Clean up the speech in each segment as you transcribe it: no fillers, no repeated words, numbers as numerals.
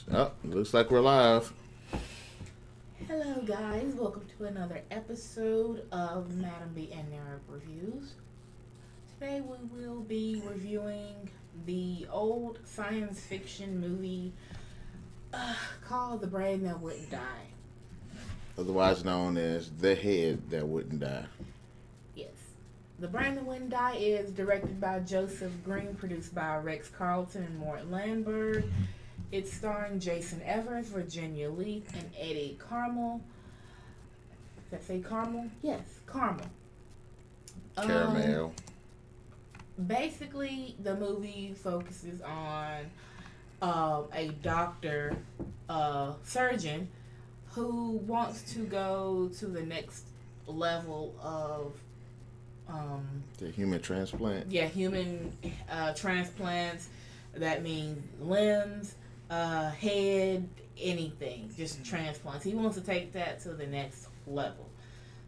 Oh, looks like we're live. Hello, guys. Welcome to another episode of MademB Narik Reviews. Today we will be reviewing the old science fiction movie called The Brain That Wouldn't Die. Otherwise known as The Head That Wouldn't Die. Yes. The Brain That Wouldn't Die is directed by Joseph Green, produced by Rex Carlton and Mort Landberg. It's starring Jason Evers, Virginia Leith, and Eddie Carmel. Did I say Carmel? Yes, Carmel. Caramel. Basically, the movie focuses on a doctor, surgeon, who wants to go to the next level of The human transplant. human transplants. That means limbs, head, anything, just transplants. He wants to take that to the next level.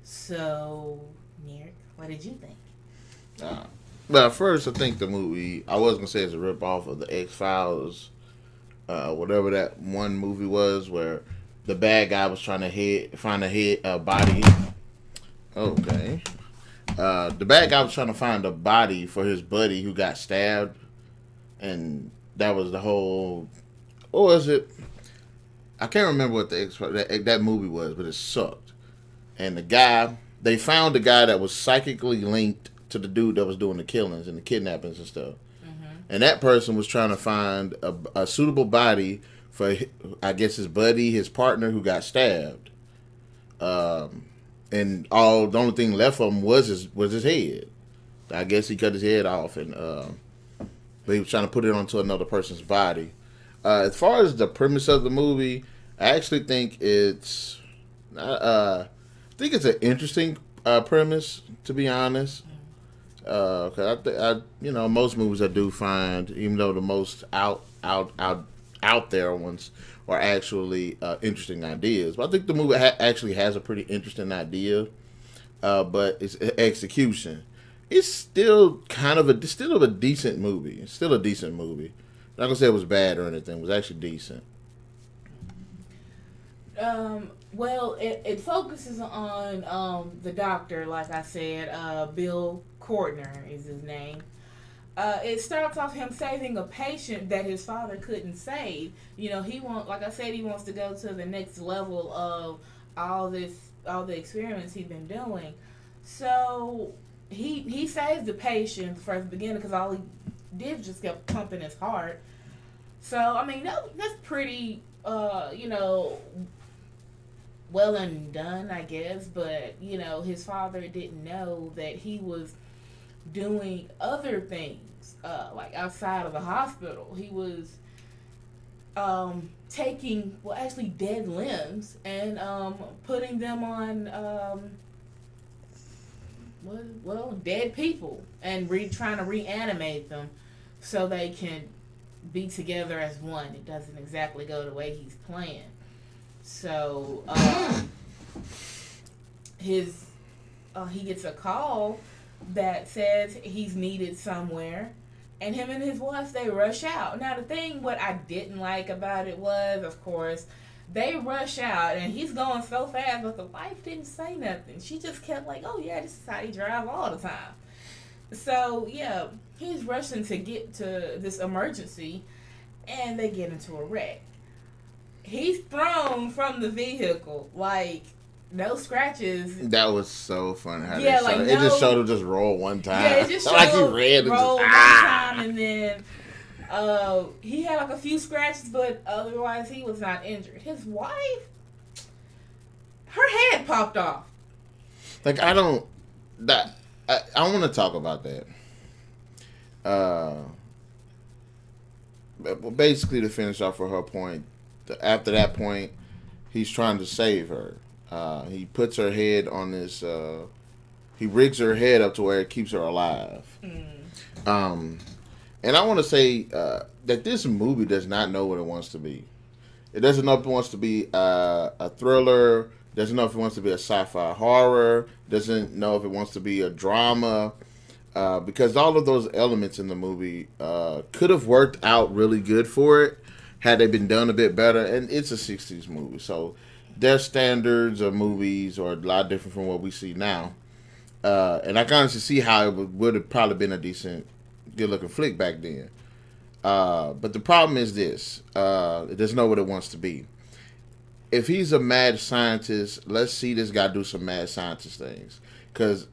So, Narik, what did you think? But first, I think the movie, I was going to say it's a ripoff of the X-Files, whatever that one movie was where the bad guy was trying to find a body. Okay. The bad guy was trying to find a body for his buddy who got stabbed. And that was the whole... What was it? I can't remember what that movie was, but it sucked. And they found the guy that was psychically linked to the dude that was doing the killings and the kidnappings and stuff. Mm-hmm. And that person was trying to find a suitable body for, I guess, his buddy, his partner who got stabbed. And the only thing left of him was his head. I guess he cut his head off, and but he was trying to put it onto another person's body. As far as the premise of the movie, I actually think it's an interesting premise, to be honest. Cause most movies I do find, even though the most out there ones are actually interesting ideas, but I think the movie actually has a pretty interesting idea, but its execution, it's still a decent movie. It's still a decent movie. I'm not gonna say it was bad or anything. It was actually decent. Well, it focuses on the doctor, like I said, Bill Courtner is his name. It starts off him saving a patient that his father couldn't save. He wants to go to the next level of all the experiments he's been doing. So he saves the patient from the beginning because all he did was just kept pumping his heart. So I mean that's pretty well and done, I guess. But his father didn't know that he was doing other things like outside of the hospital. He was taking actually dead limbs and putting them on dead people and trying to reanimate them so they can be together as one. It doesn't exactly go the way he's planned. So he gets a call that says he's needed somewhere, and him and his wife, they rush out. Now the thing what I didn't like about it was, of course, they rush out and he's going so fast, but the wife didn't say nothing. She just kept like, oh yeah, this is how he drives all the time. So yeah, he's rushing to get to this emergency and they get into a wreck. He's thrown from the vehicle, like no scratches. That was so funny. How it just showed him just roll one time. Yeah, it just showed like he ran roll one time, and then he had like a few scratches, but otherwise he was not injured. His wife, her head popped off. Like I want to talk about that. But basically, to finish off for her point, after that point, he's trying to save her. He puts her head on this. He rigs her head up to where it keeps her alive. And I want to say that this movie does not know what it wants to be. It doesn't know if it wants to be a thriller. Doesn't know if it wants to be a sci-fi horror. Doesn't know if it wants to be a drama. Because all of those elements in the movie could have worked out really good for it had they been done a bit better, and it's a '60s movie, so their standards of movies are a lot different from what we see now. And I can honestly see how it would have probably been a decent, good-looking flick back then. But the problem is this: it doesn't know what it wants to be. If he's a mad scientist, let's see this guy do some mad scientist things. Because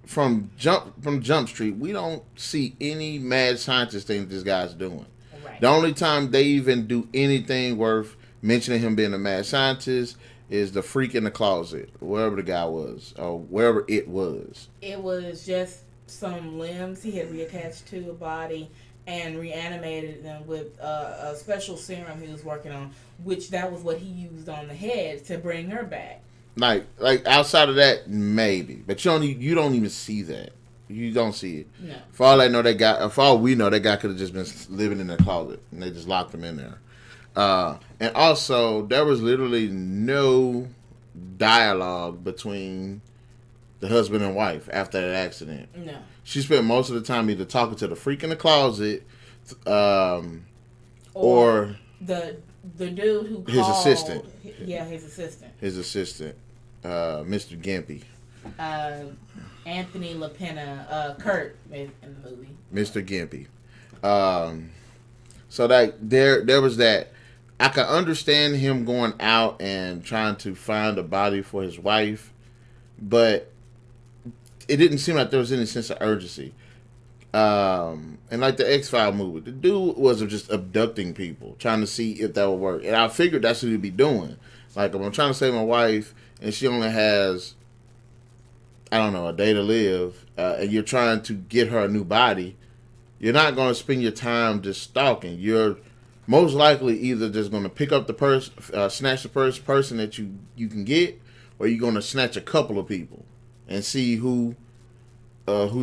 from Jump Street, we don't see any mad scientist things this guy's doing. Right. The only time they even do anything worth mentioning him being a mad scientist is the freak in the closet, wherever the guy was, or wherever it was. It was just some limbs he had reattached to a body and reanimated them with a special serum he was working on, which that was what he used on the head to bring her back. Like outside of that, maybe, but you don't even see that. You don't see it. No. For all I know, for all we know, that guy could have just been living in the closet, and they just locked him in there. And also, there was literally no dialogue between the husband and wife after that accident. No. She spent most of the time either talking to the freak in the closet, or the dude who called his assistant. Yeah, his assistant. His assistant, Mr. Gimpy. Anthony LaPena, Kurt in the movie. Mr. Gimpy. So that there was that. I can understand him going out and trying to find a body for his wife, but it didn't seem like there was any sense of urgency. And like the X-File movie, the dude was just abducting people, trying to see if that would work. And I figured that's what he'd be doing. Like, if I'm trying to save my wife, and she only has, I don't know, a day to live, and you're trying to get her a new body, you're not going to spend your time just stalking. You're most likely either just going to pick up the purse, snatch the first person that you can get, or you're going to snatch a couple of people and see who's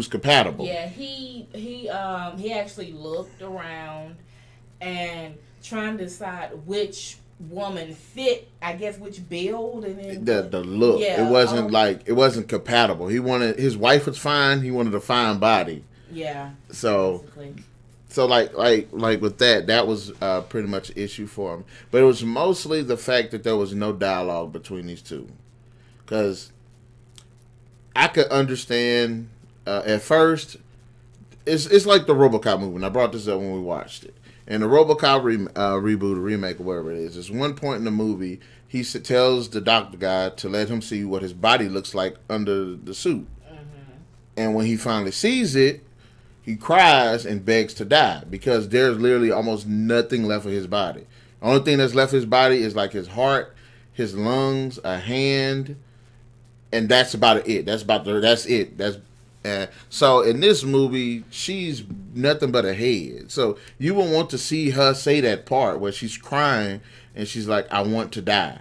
compatible. Yeah, he actually looked around and trying to decide which woman fit, I guess, which build, and then the look. Yeah, it wasn't compatible. His wife was fine. He wanted a fine body. Yeah. So. Basically. So like with that was pretty much an issue for him. But it was mostly the fact that there was no dialogue between these two. Because I could understand at first, it's like the RoboCop movie. And I brought this up when we watched it. And the RoboCop reboot or remake or whatever it is, there's one point in the movie he tells the doctor guy to let him see what his body looks like under the suit. Mm-hmm. And when he finally sees it, he cries and begs to die because there's literally almost nothing left of his body. The only thing that's left of his body is like his heart, his lungs, a hand, and that's about it. That's it. So in this movie, she's nothing but a head. So you will want to see her say that part where she's crying and she's like, "I want to die."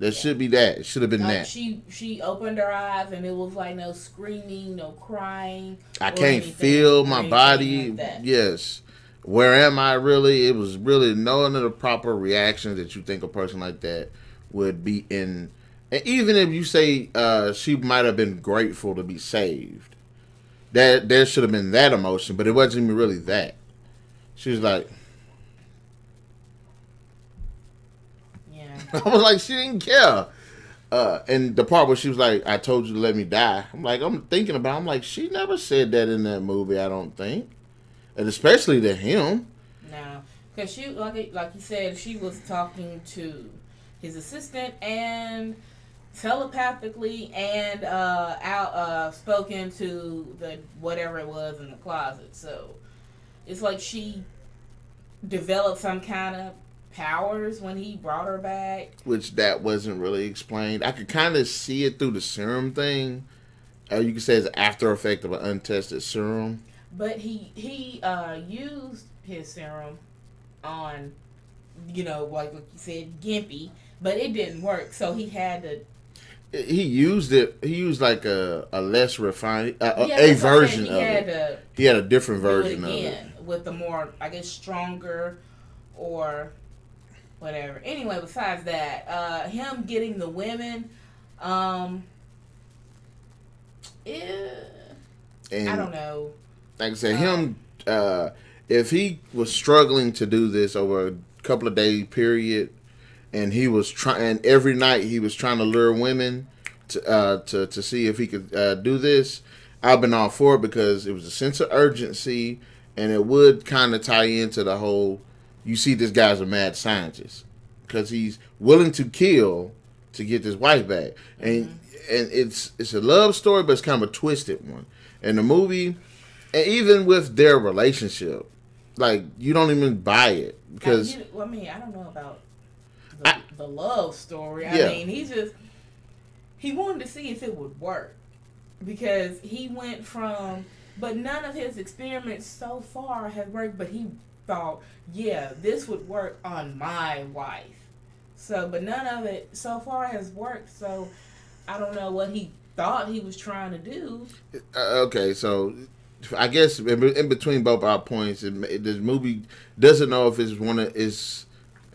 There should be that. It should have been that. She opened her eyes and it was like no screaming, no crying. I can't feel my body. Like yes. Where am I really? It was really none of the proper reactions that you think a person like that would be in. And even if you say she might have been grateful to be saved, that there should have been that emotion, but it wasn't even really that. She was like, I was like, she didn't care. And the part where she was like, "I told you to let me die." I'm thinking about it. I'm like, she never said that in that movie, I don't think. And especially to him. No. Because she, like you said, she was talking to his assistant and telepathically and spoken to the whatever it was in the closet. So it's like she developed some kind of powers when he brought her back, which that wasn't really explained. I could kind of see it through the serum thing. You could say it's an after effect of an untested serum. But he used his serum on, like you said, Gimpy, but it didn't work. So he had to. He used it. He used like a less refined a version of it. He had a different version of it with the more, I guess, stronger or whatever. Anyway, besides that, him getting the women, I don't know. Like I said, if he was struggling to do this over a couple of day period, and he was trying every night. He was trying to lure women to see if he could do this. I've been all for it because it was a sense of urgency, and it would kind of tie into the whole. You see, this guy's a mad scientist because he's willing to kill to get this wife back, and it's a love story, but it's kind of a twisted one. And the movie, and even with their relationship, like you don't even buy it because. I don't know about the love story. I mean, he wanted to see if it would work. Because he went from, but none of his experiments so far have worked, but he thought, yeah, this would work on my wife. So, but none of it so far has worked, so I don't know what he thought he was trying to do. Okay, so I guess in between both our points, this movie doesn't know if it's one of its,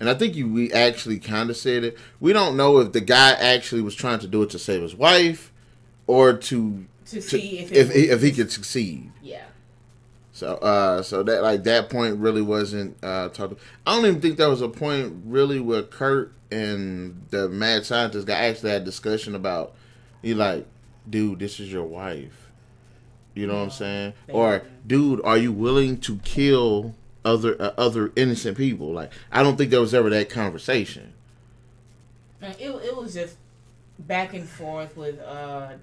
and I think we actually kind of said it, we don't know if the guy actually was trying to do it to save his wife, or to see if he could succeed. Yeah. So that like that point really wasn't talked about. I don't even think there was a point really where Kurt and the mad scientist guy actually had a discussion about, he like, dude, this is your wife. You know what I'm saying? Or dude, are you willing to kill other innocent people? Like, I don't think there was ever that conversation. It was just back and forth with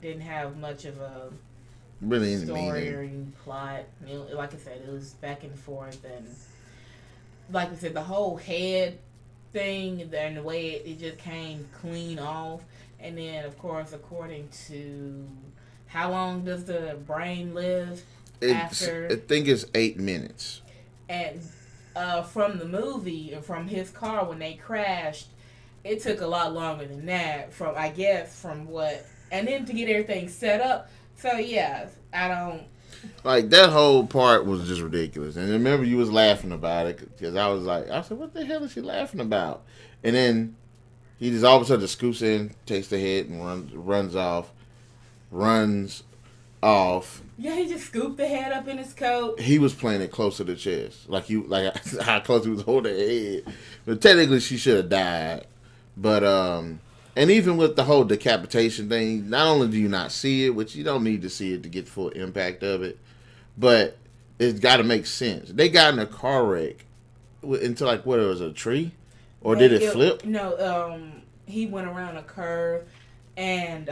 didn't have much of a really story or plot. Like I said, it was back and forth, and like I said, the whole head thing and the way it just came clean off. And then, of course, according to how long does the brain live after? I think it's 8 minutes. And from the movie and from his car when they crashed, it took a lot longer than that. From what, and then to get everything set up. So yeah, I don't. Like, that whole part was just ridiculous. And remember, you was laughing about it because I said, what the hell is she laughing about? And then he just all of a sudden scoops in, takes the head, and runs off. Yeah, he just scooped the head up in his coat. He was playing it close to the chest, like how close he was holding her head. But technically, she should have died. But and even with the whole decapitation thing, not only do you not see it, which you don't need to see it to get the full impact of it, but it's got to make sense. They got in a car wreck into like what, it was a tree, or did it flip? No, he went around a curve, and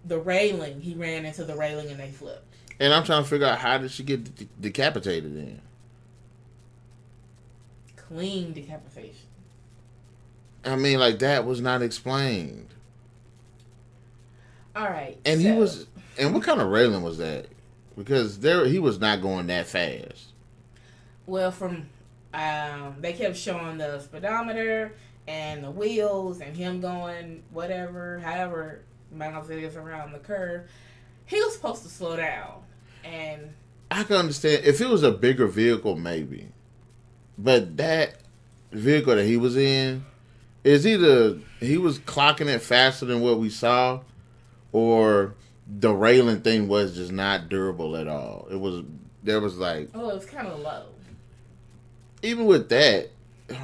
the railing, he ran into the railing, and they flipped. And I'm trying to figure out, how did she get decapitated then? Clean decapitation. I mean, like, that was not explained. All right. And he was, and what kind of railing was that? Because he was not going that fast. Well, from they kept showing the speedometer and the wheels and him going however miles it is around the curve. He was supposed to slow down, and I can understand if it was a bigger vehicle, maybe, but that vehicle that he was in is either he was clocking it faster than what we saw, or the railing thing was just not durable at all. It was like, it was kind of low. Even with that,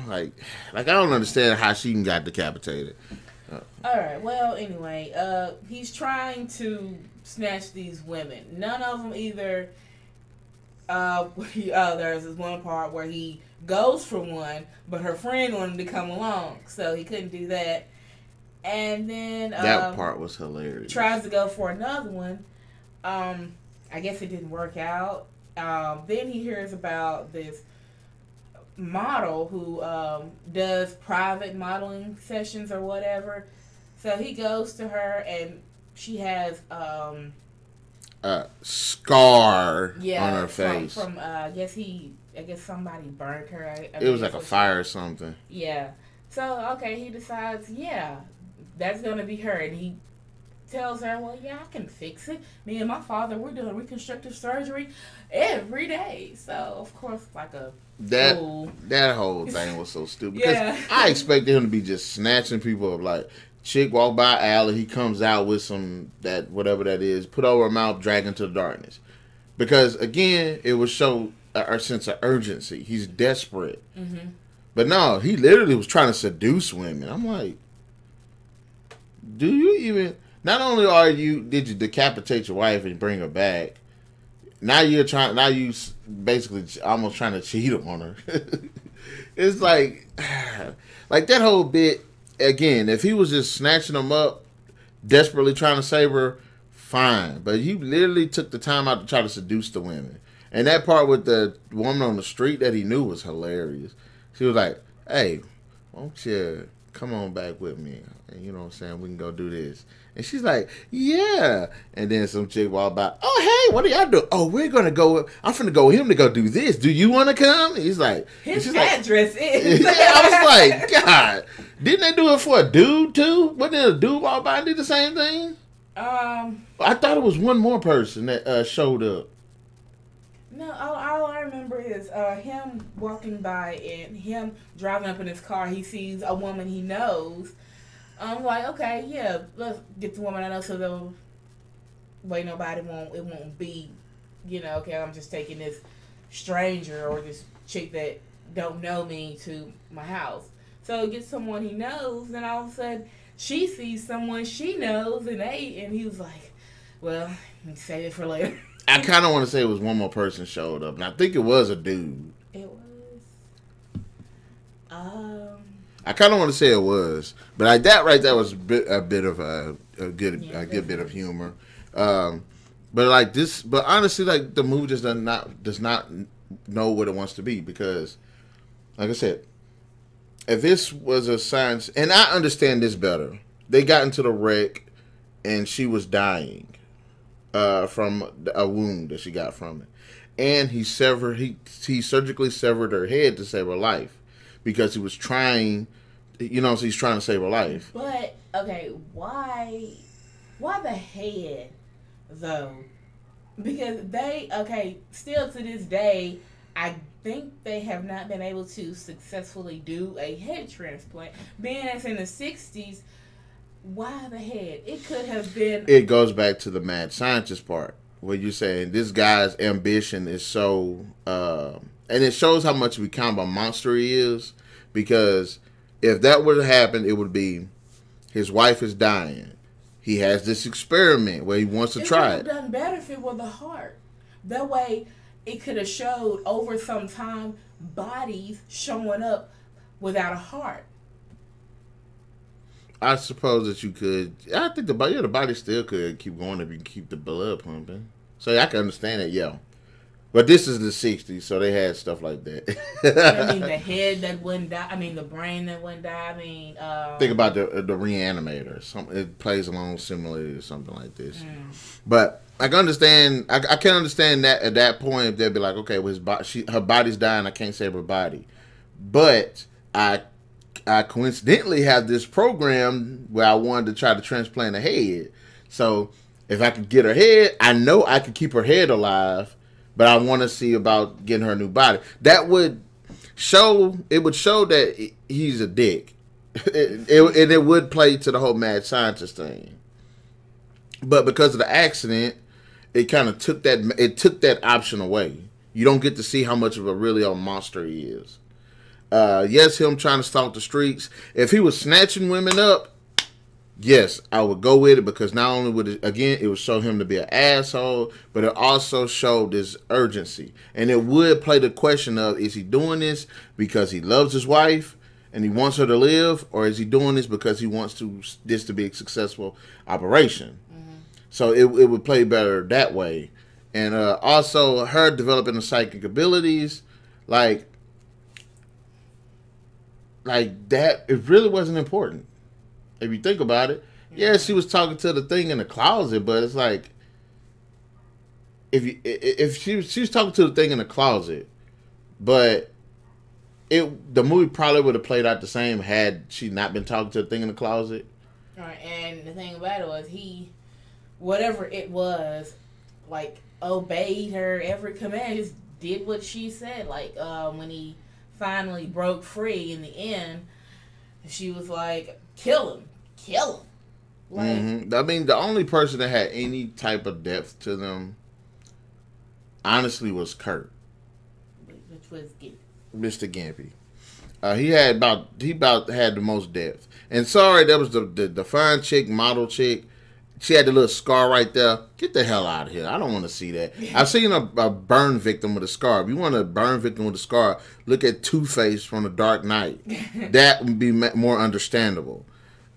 like I don't understand how she even got decapitated. All right. Well, anyway, he's trying to snatch these women. None of them either. There's this one part where he goes for one, but her friend wanted to come along, so he couldn't do that. And then that part was hilarious. Tries to go for another one. I guess it didn't work out. Then he hears about this model who does private modeling sessions or whatever. So he goes to her, and she has a scar on her face. From I guess somebody burned her. It was like a fire or something. Yeah. So okay, he decides, that's gonna be her, and he tells her, well, yeah, I can fix it. Me and my father, we're doing reconstructive surgery every day. So of course, like that whole thing was so stupid, because I expected him to be just snatching people up. Like, chick walk by alley, he comes out with whatever that is, put over her mouth, drag into the darkness. Because again, it would show our sense of urgency. He's desperate. Mm-hmm. But no, he literally was trying to seduce women. I'm like, do you even? Not only did you decapitate your wife and bring her back, now you basically almost trying to cheat on her. It's like that whole bit again. If he was just snatching them up, desperately trying to save her, fine. But you literally took the time out to try to seduce the women. And that part with the woman on the street that he knew was hilarious. She was like, "Hey, won't you come on back with me? And you know what I'm saying? We can go do this." And she's like, "Yeah." And then some chick walked by. "Oh, hey, what do y'all do?" "Oh, we're going to go. I'm finna go with him to go do this. Do you want to come?" And he's like, his address is. Yeah, I was like, God, didn't they do it for a dude too? Wasn't there a dude walk by and did the same thing? I thought it was one more person that showed up. No, all I remember is him walking by and him driving up in his car. He sees a woman he knows. I'm like, okay, yeah, let's get the woman I know so the way it won't be, okay, I'm just taking this stranger or this chick that don't know me to my house. So get someone he knows, then all of a sudden she sees someone she knows and he was like, well, save it for later. I kind of want to say it was one more person showed up, and I think it was a dude. It was. I kind of want to say it was, but that right there was a bit of a good bit of humor. But honestly, like the movie just does not know what it wants to be because, like I said, if this was a science, and I understand this better, they got into the wreck, and she was dying. From a wound that she got from it, and he surgically severed her head to save her life because he was trying, so he's trying to save her life. But okay, why the head though? Because still to this day, I think they have not been able to successfully do a head transplant. Being as in the 60s. Why the head? It could have been. It goes back to the mad scientist part where you're saying this guy's ambition is so, and it shows how much of a kind of a monster he is. Because if that were to happen, it would be his wife is dying. He has this experiment where he wants to try it. It would have done better if it were the heart. That way, it could have showed over some time bodies showing up without a heart. I suppose that you could. I think the body still could keep going if you keep the blood pumping. So I can understand it, yeah. But this is the 60s, so they had stuff like that. I mean, the head that wouldn't die. I mean, the brain that wouldn't die. I mean, think about the reanimator. It plays along similarly to something like this. But I can understand. I can understand that at that point they'd be like, okay, well, her body's dying. I can't save her body. But I coincidentally have this program where I wanted to try to transplant a head. So if I could get her head, I know I could keep her head alive, but I want to see about getting her a new body. That would show that he's a dick. And it would play to the whole mad scientist thing. But because of the accident, it kind of took that option away. You don't get to see how much of a really a monster he is. Yes, him trying to stalk the streets. If he was snatching women up, yes, I would go with it because not only would it would show him to be an asshole, but it also showed this urgency. And it would play the question of, is he doing this because he loves his wife and he wants her to live, or is he doing this because he wants this to be a successful operation? Mm-hmm. So it would play better that way. And also her developing the psychic abilities, like that, it really wasn't important. If you think about it, yeah, she was talking to the thing in the closet, but it's like if she was talking to the thing in the closet, but the movie probably would have played out the same had she not been talking to the thing in the closet. All right, and the thing about it was whatever it was, like obeyed her every command, just did what she said. Like when he finally broke free in the end, she was like, kill him. Like, I mean, the only person that had any type of depth to them, honestly, was Kurt. Which was Gimpy. Mr. Gimpy. He about had the most depth. And sorry, that was the fine chick, model chick. She had the little scar right there. Get the hell out of here. I don't want to see that. I've seen a burn victim with a scar. If you want a burn victim with a scar, look at Two-Face from The Dark Knight. That would be more understandable.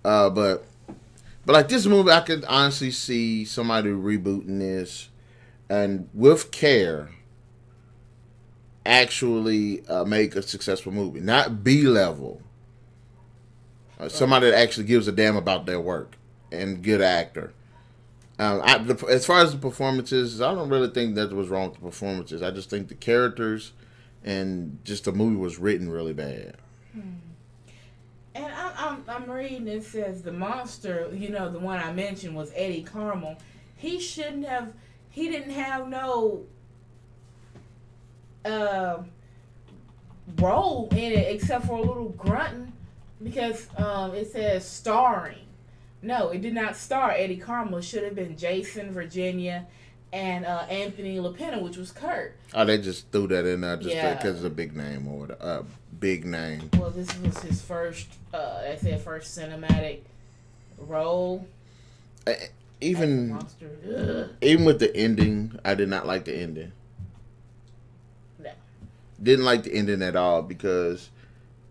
But like this movie, I could honestly see somebody rebooting this and with care actually make a successful movie. Not B-level. Somebody that actually gives a damn about their work and good actor. As far as the performances, I don't really think that was wrong with the performances. I just think the characters and just the movie was written really bad. And I'm reading, it says the monster, the one I mentioned was Eddie Carmel. He didn't have no role in it except for a little grunting because it says starring. No, it did not star Eddie Carmel. It should have been Jason, Virginia, and Anthony LaPena, which was Kurt. Oh, they just threw that in there just because it's a big name or a big name. Well, this was his first, first cinematic role. Even with the ending, I did not like the ending. No. Didn't like the ending at all because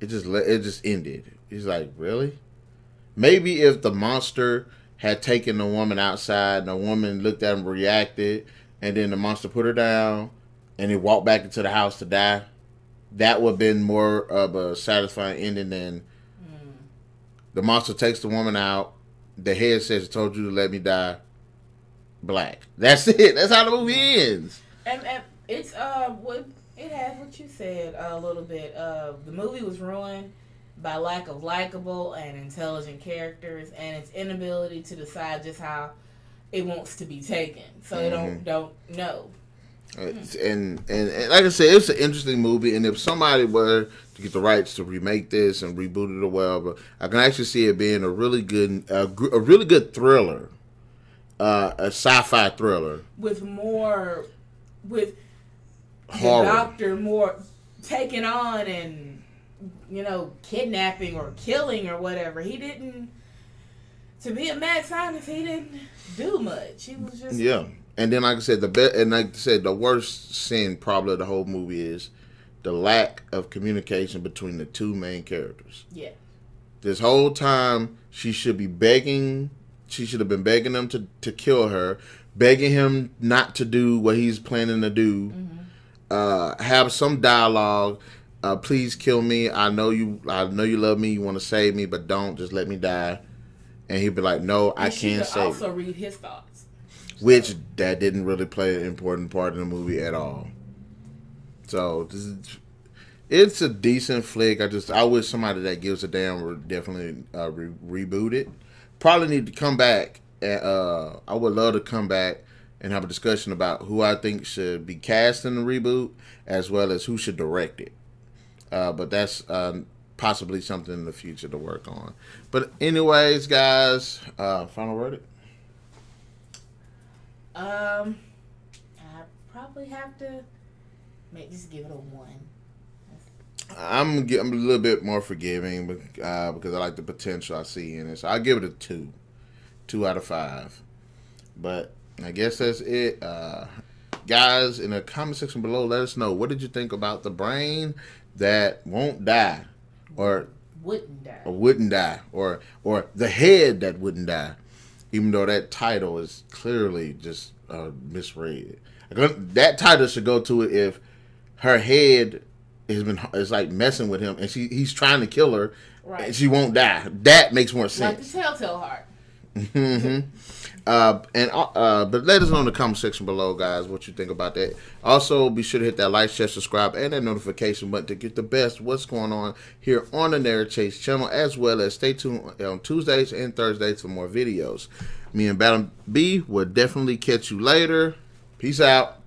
it just ended. He's like, really? Maybe if the monster had taken the woman outside and the woman looked at him, reacted, and then the monster put her down and he walked back into the house to die, that would have been more of a satisfying ending than the monster takes the woman out, the head says, I told you to let me die, black. That's it. That's how the movie ends. And it's, it has what you said a little bit. The movie was ruined by lack of likable and intelligent characters and its inability to decide just how it wants to be taken. So they don't know. And like I said, it's an interesting movie, and if somebody were to get the rights to remake this and reboot it or whatever, I can actually see it being a really good thriller, a sci-fi thriller with horror. The doctor more taking on and kidnapping or killing or whatever. He didn't. To be a mad scientist, he didn't do much. He was just And then, like I said, the worst sin probably of the whole movie is the lack of communication between the two main characters. Yeah. This whole time, she should be begging. She should have been begging him to kill her, begging him not to do what he's planning to do. Have some dialogue. Please kill me. I know you love me. You want to save me, but don't. Just let me die. And he'd be like, no, I can't save you. Also read his thoughts. Which that didn't really play an important part in the movie at all. So it's a decent flick. I wish somebody that gives a damn would definitely reboot it. Probably need to come back. I would love to come back and have a discussion about who I think should be cast in the reboot, as well as who should direct it. But that's possibly something in the future to work on. But anyways, guys, final verdict. I probably have to just give it a 1. I'm a little bit more forgiving because I like the potential I see in it. So I'll give it a 2. 2 out of 5. But I guess that's it. Guys, in the comment section below, let us know, what did you think about the brain that won't die, or wouldn't die, or the head that wouldn't die, even though that title is clearly just misread. That title should go to it if her head is like messing with him and he's trying to kill her, right, and she won't die. That makes more sense. Like the Telltale Heart. But let us know in the comment section below, guys, what you think about that. Also, be sure to hit that like, share, subscribe, and that notification button to get the best what's going on here on the Narik Chase channel, as well as stay tuned on Tuesdays and Thursdays for more videos. Me and MademB will definitely catch you later. Peace out.